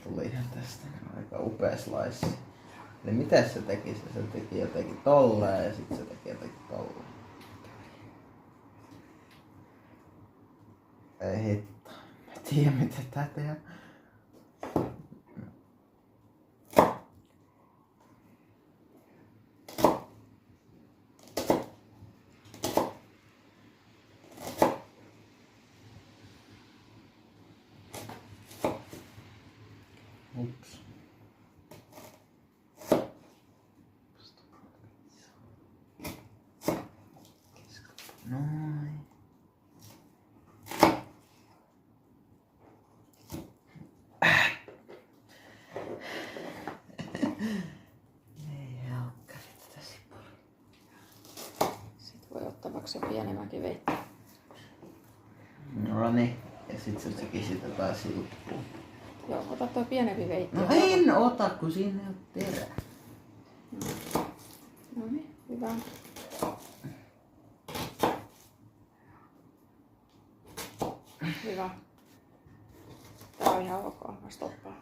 Tulihan tästä aika upea slice. Eli mitä se teki? Se teki jotenkin tolleen ja sitten se teki jotenkin tolleen. Ei hitto. Mä tiedä miten tää tehdään. Ups. Noin. Ei helkkari tätä sipulia. Sitten voi ottaa vaikka se pienemmänkin veittä. No niin. Ja sit sä tekisit jotain silppua. Joo, ota tuo pienempi veitti. No en ota, kun siinä ei oo terää. No niin, hyvä. Hyvä. Tää on ihan ok, mä stoppaan.